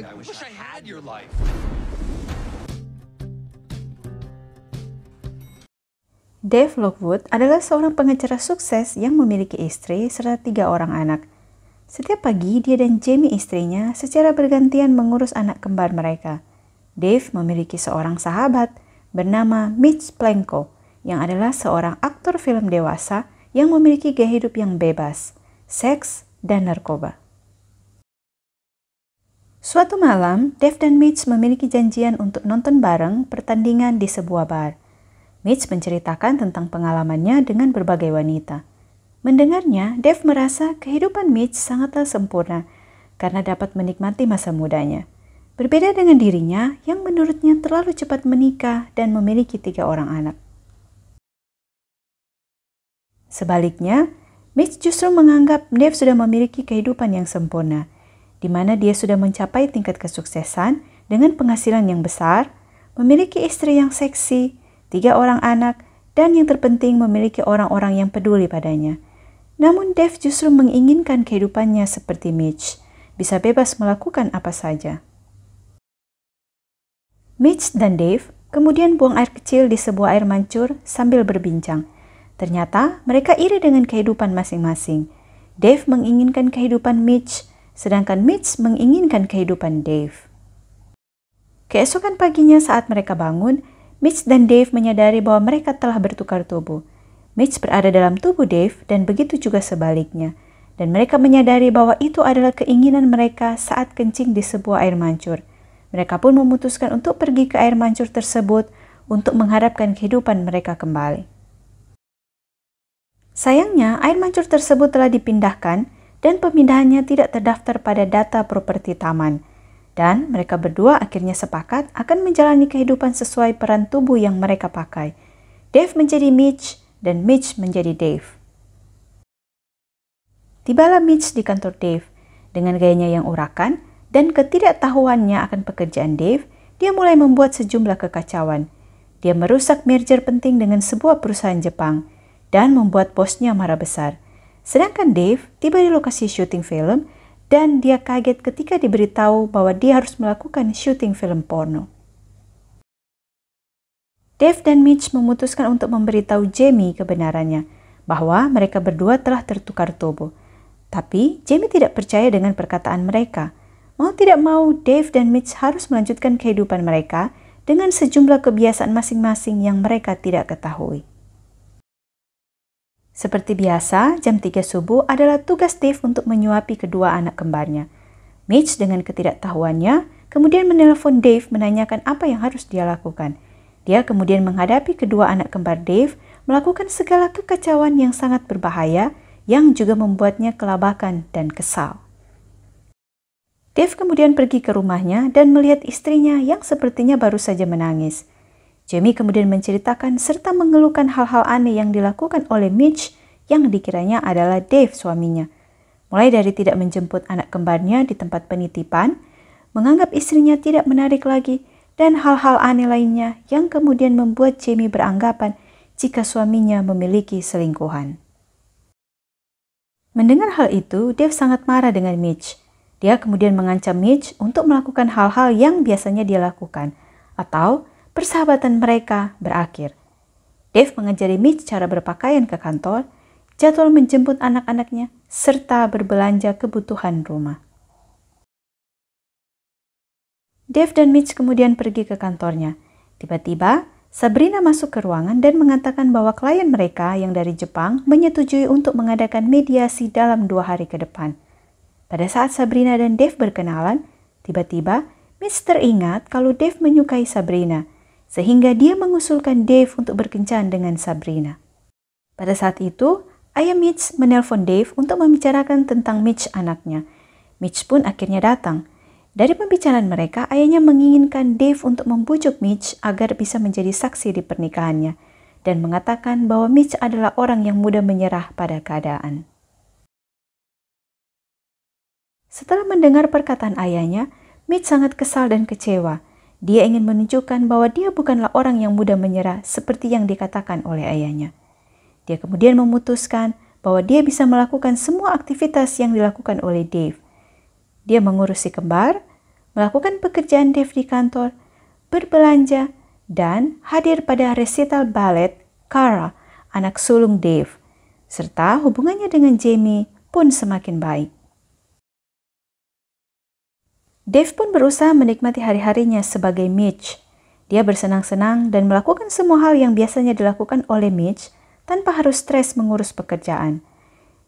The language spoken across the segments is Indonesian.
I wish I had your life. Dave Lockwood adalah seorang pengacara sukses yang memiliki istri serta 3 orang anak. Setiap pagi, dia dan Jamie istrinya secara bergantian mengurus anak kembar mereka. Dave memiliki seorang sahabat bernama Mitch Planko, yang adalah seorang aktor film dewasa yang memiliki gaya hidup yang bebas, seks, dan narkoba. Suatu malam, Dave dan Mitch memiliki janjian untuk nonton bareng pertandingan di sebuah bar. Mitch menceritakan tentang pengalamannya dengan berbagai wanita. Mendengarnya, Dave merasa kehidupan Mitch sangatlah sempurna karena dapat menikmati masa mudanya. Berbeda dengan dirinya yang menurutnya terlalu cepat menikah dan memiliki 3 orang anak. Sebaliknya, Mitch justru menganggap Dave sudah memiliki kehidupan yang sempurna, di mana dia sudah mencapai tingkat kesuksesan dengan penghasilan yang besar, memiliki istri yang seksi, 3 orang anak, dan yang terpenting memiliki orang-orang yang peduli padanya. Namun Dave justru menginginkan kehidupannya seperti Mitch, bisa bebas melakukan apa saja. Mitch dan Dave kemudian buang air kecil di sebuah air mancur sambil berbincang. Ternyata mereka iri dengan kehidupan masing-masing. Dave menginginkan kehidupan Mitch, sedangkan Mitch menginginkan kehidupan Dave. Keesokan paginya saat mereka bangun, Mitch dan Dave menyadari bahwa mereka telah bertukar tubuh. Mitch berada dalam tubuh Dave dan begitu juga sebaliknya. Dan mereka menyadari bahwa itu adalah keinginan mereka saat kencing di sebuah air mancur. Mereka pun memutuskan untuk pergi ke air mancur tersebut untuk mengharapkan kehidupan mereka kembali. Sayangnya, air mancur tersebut telah dipindahkan dan pemindahannya tidak terdaftar pada data properti taman. Dan mereka berdua akhirnya sepakat akan menjalani kehidupan sesuai peran tubuh yang mereka pakai. Dave menjadi Mitch dan Mitch menjadi Dave. Tibalah Mitch di kantor Dave. Dengan gayanya yang urakan dan ketidaktahuannya akan pekerjaan Dave, dia mulai membuat sejumlah kekacauan. Dia merusak merger penting dengan sebuah perusahaan Jepang dan membuat bosnya marah besar. Sedangkan Dave tiba di lokasi syuting film dan dia kaget ketika diberitahu bahwa dia harus melakukan syuting film porno. Dave dan Mitch memutuskan untuk memberitahu Jamie kebenarannya, bahwa mereka berdua telah tertukar tubuh. Tapi Jamie tidak percaya dengan perkataan mereka. Mau tidak mau, Dave dan Mitch harus melanjutkan kehidupan mereka dengan sejumlah kebiasaan masing-masing yang mereka tidak ketahui. Seperti biasa, jam 3 subuh adalah tugas Dave untuk menyuapi kedua anak kembarnya. Mitch dengan ketidaktahuannya kemudian menelpon Dave menanyakan apa yang harus dia lakukan. Dia kemudian menghadapi kedua anak kembar Dave melakukan segala kekacauan yang sangat berbahaya yang juga membuatnya kelabakan dan kesal. Dave kemudian pergi ke rumahnya dan melihat istrinya yang sepertinya baru saja menangis. Jamie kemudian menceritakan serta mengeluhkan hal-hal aneh yang dilakukan oleh Mitch yang dikiranya adalah Dave suaminya. Mulai dari tidak menjemput anak kembarnya di tempat penitipan, menganggap istrinya tidak menarik lagi, dan hal-hal aneh lainnya yang kemudian membuat Jamie beranggapan jika suaminya memiliki selingkuhan. Mendengar hal itu, Dave sangat marah dengan Mitch. Dia kemudian mengancam Mitch untuk melakukan hal-hal yang biasanya dia lakukan, atau persahabatan mereka berakhir. Dave mengajari Mitch cara berpakaian ke kantor, jadwal menjemput anak-anaknya, serta berbelanja kebutuhan rumah. Dave dan Mitch kemudian pergi ke kantornya. Tiba-tiba, Sabrina masuk ke ruangan dan mengatakan bahwa klien mereka yang dari Jepang menyetujui untuk mengadakan mediasi dalam 2 hari ke depan. Pada saat Sabrina dan Dave berkenalan, tiba-tiba Mitch teringat kalau Dave menyukai Sabrina, sehingga dia mengusulkan Dave untuk berkencan dengan Sabrina. Pada saat itu, ayah Mitch menelpon Dave untuk membicarakan tentang Mitch anaknya. Mitch pun akhirnya datang. Dari pembicaraan mereka, ayahnya menginginkan Dave untuk membujuk Mitch agar bisa menjadi saksi di pernikahannya dan mengatakan bahwa Mitch adalah orang yang mudah menyerah pada keadaan. Setelah mendengar perkataan ayahnya, Mitch sangat kesal dan kecewa. Dia ingin menunjukkan bahwa dia bukanlah orang yang mudah menyerah seperti yang dikatakan oleh ayahnya. Dia kemudian memutuskan bahwa dia bisa melakukan semua aktivitas yang dilakukan oleh Dave. Dia mengurus si kembar, melakukan pekerjaan Dave di kantor, berbelanja, dan hadir pada resital balet Cara, anak sulung Dave, serta hubungannya dengan Jamie pun semakin baik. Dave pun berusaha menikmati hari-harinya sebagai Mitch. Dia bersenang-senang dan melakukan semua hal yang biasanya dilakukan oleh Mitch tanpa harus stres mengurus pekerjaan.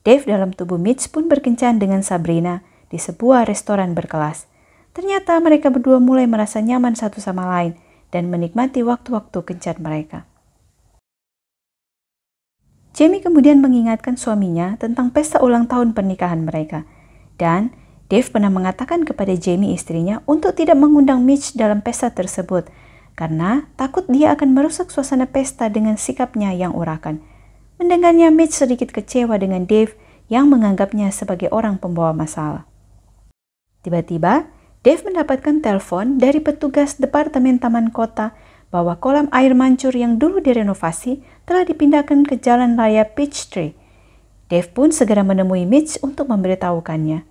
Dave dalam tubuh Mitch pun berkencan dengan Sabrina di sebuah restoran berkelas. Ternyata mereka berdua mulai merasa nyaman satu sama lain dan menikmati waktu-waktu kencan mereka. Jamie kemudian mengingatkan suaminya tentang pesta ulang tahun pernikahan mereka. Dan Dave pernah mengatakan kepada Jamie istrinya untuk tidak mengundang Mitch dalam pesta tersebut karena takut dia akan merusak suasana pesta dengan sikapnya yang urakan. Mendengarnya, Mitch sedikit kecewa dengan Dave yang menganggapnya sebagai orang pembawa masalah. Tiba-tiba, Dave mendapatkan telepon dari petugas Departemen Taman Kota bahwa kolam air mancur yang dulu direnovasi telah dipindahkan ke jalan raya Peachtree. Dave pun segera menemui Mitch untuk memberitahukannya.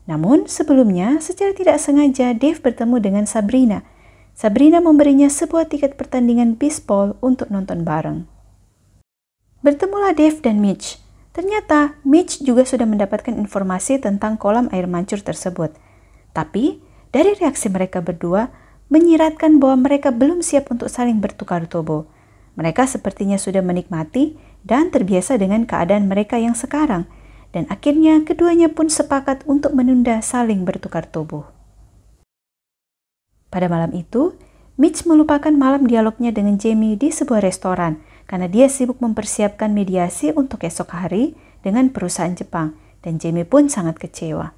Namun sebelumnya, secara tidak sengaja Dave bertemu dengan Sabrina. Sabrina memberinya sebuah tiket pertandingan bisbol untuk nonton bareng. Bertemulah Dave dan Mitch. Ternyata Mitch juga sudah mendapatkan informasi tentang kolam air mancur tersebut. Tapi dari reaksi mereka berdua menyiratkan bahwa mereka belum siap untuk saling bertukar tubuh. Mereka sepertinya sudah menikmati dan terbiasa dengan keadaan mereka yang sekarang. Dan akhirnya keduanya pun sepakat untuk menunda saling bertukar tubuh. Pada malam itu, Mitch melupakan malam dialognya dengan Jamie di sebuah restoran karena dia sibuk mempersiapkan mediasi untuk esok hari dengan perusahaan Jepang dan Jamie pun sangat kecewa.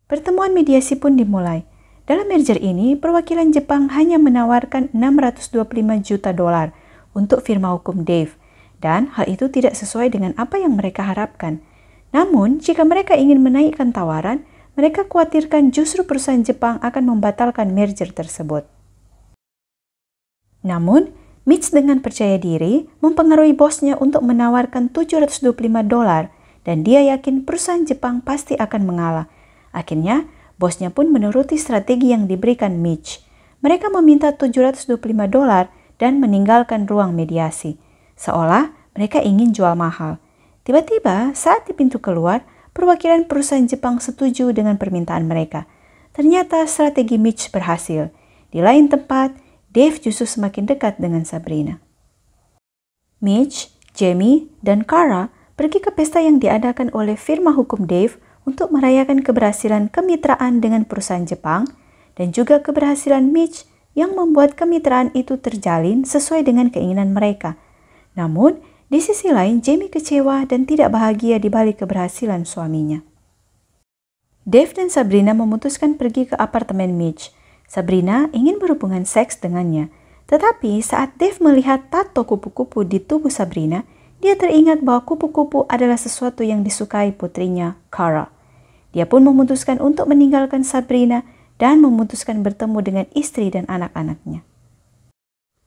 Pertemuan mediasi pun dimulai. Dalam merger ini, perwakilan Jepang hanya menawarkan $625 juta untuk firma hukum Dave dan hal itu tidak sesuai dengan apa yang mereka harapkan. Namun, jika mereka ingin menaikkan tawaran, mereka khawatirkan justru perusahaan Jepang akan membatalkan merger tersebut. Namun, Mitch dengan percaya diri mempengaruhi bosnya untuk menawarkan $725 dan dia yakin perusahaan Jepang pasti akan mengalah. Akhirnya, bosnya pun menuruti strategi yang diberikan Mitch. Mereka meminta $725 dan meninggalkan ruang mediasi, seolah mereka ingin jual mahal. Tiba-tiba, saat di pintu keluar, perwakilan perusahaan Jepang setuju dengan permintaan mereka. Ternyata strategi Mitch berhasil. Di lain tempat, Dave justru semakin dekat dengan Sabrina. Mitch, Jamie, dan Cara pergi ke pesta yang diadakan oleh firma hukum Dave untuk merayakan keberhasilan kemitraan dengan perusahaan Jepang dan juga keberhasilan Mitch yang membuat kemitraan itu terjalin sesuai dengan keinginan mereka. Namun, di sisi lain, Jamie kecewa dan tidak bahagia di balik keberhasilan suaminya. Dave dan Sabrina memutuskan pergi ke apartemen Mitch. Sabrina ingin berhubungan seks dengannya. Tetapi saat Dave melihat tato kupu-kupu di tubuh Sabrina, dia teringat bahwa kupu-kupu adalah sesuatu yang disukai putrinya, Cara. Dia pun memutuskan untuk meninggalkan Sabrina dan memutuskan bertemu dengan istri dan anak-anaknya.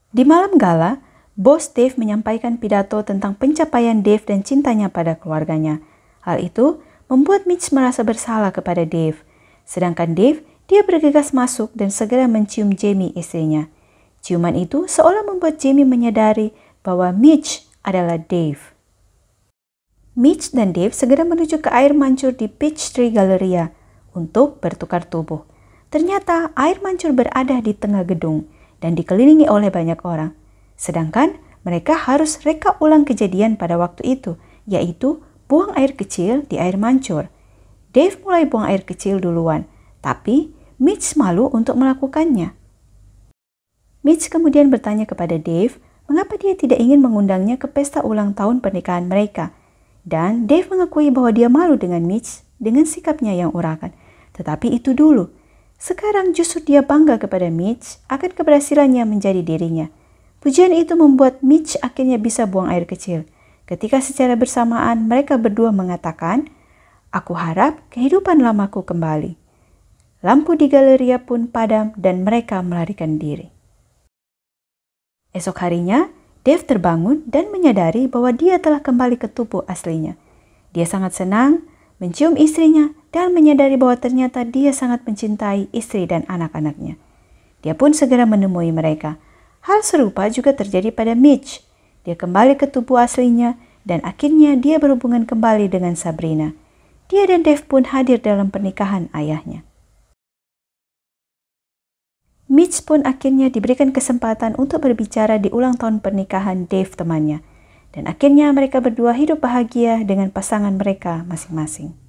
Di malam gala, Bos Dave menyampaikan pidato tentang pencapaian Dave dan cintanya pada keluarganya. Hal itu membuat Mitch merasa bersalah kepada Dave. Sedangkan Dave, dia bergegas masuk dan segera mencium Jamie istrinya. Ciuman itu seolah membuat Jamie menyadari bahwa Mitch adalah Dave. Mitch dan Dave segera menuju ke air mancur di Peachtree Galleria untuk bertukar tubuh. Ternyata air mancur berada di tengah gedung dan dikelilingi oleh banyak orang. Sedangkan mereka harus reka ulang kejadian pada waktu itu, yaitu buang air kecil di air mancur. Dave mulai buang air kecil duluan, tapi Mitch malu untuk melakukannya. Mitch kemudian bertanya kepada Dave mengapa dia tidak ingin mengundangnya ke pesta ulang tahun pernikahan mereka. Dan Dave mengakui bahwa dia malu dengan Mitch dengan sikapnya yang urakan. Tetapi itu dulu. Sekarang justru dia bangga kepada Mitch akan keberhasilannya menjadi dirinya. Pujian itu membuat Mitch akhirnya bisa buang air kecil. Ketika secara bersamaan mereka berdua mengatakan, "Aku harap kehidupan lamaku kembali." Lampu di galeria pun padam dan mereka melarikan diri. Esok harinya, Dave terbangun dan menyadari bahwa dia telah kembali ke tubuh aslinya. Dia sangat senang, mencium istrinya, dan menyadari bahwa ternyata dia sangat mencintai istri dan anak-anaknya. Dia pun segera menemui mereka. Hal serupa juga terjadi pada Mitch. Dia kembali ke tubuh aslinya dan akhirnya dia berhubungan kembali dengan Sabrina. Dia dan Dave pun hadir dalam pernikahan ayahnya. Mitch pun akhirnya diberikan kesempatan untuk berbicara di ulang tahun pernikahan Dave temannya. Dan akhirnya mereka berdua hidup bahagia dengan pasangan mereka masing-masing.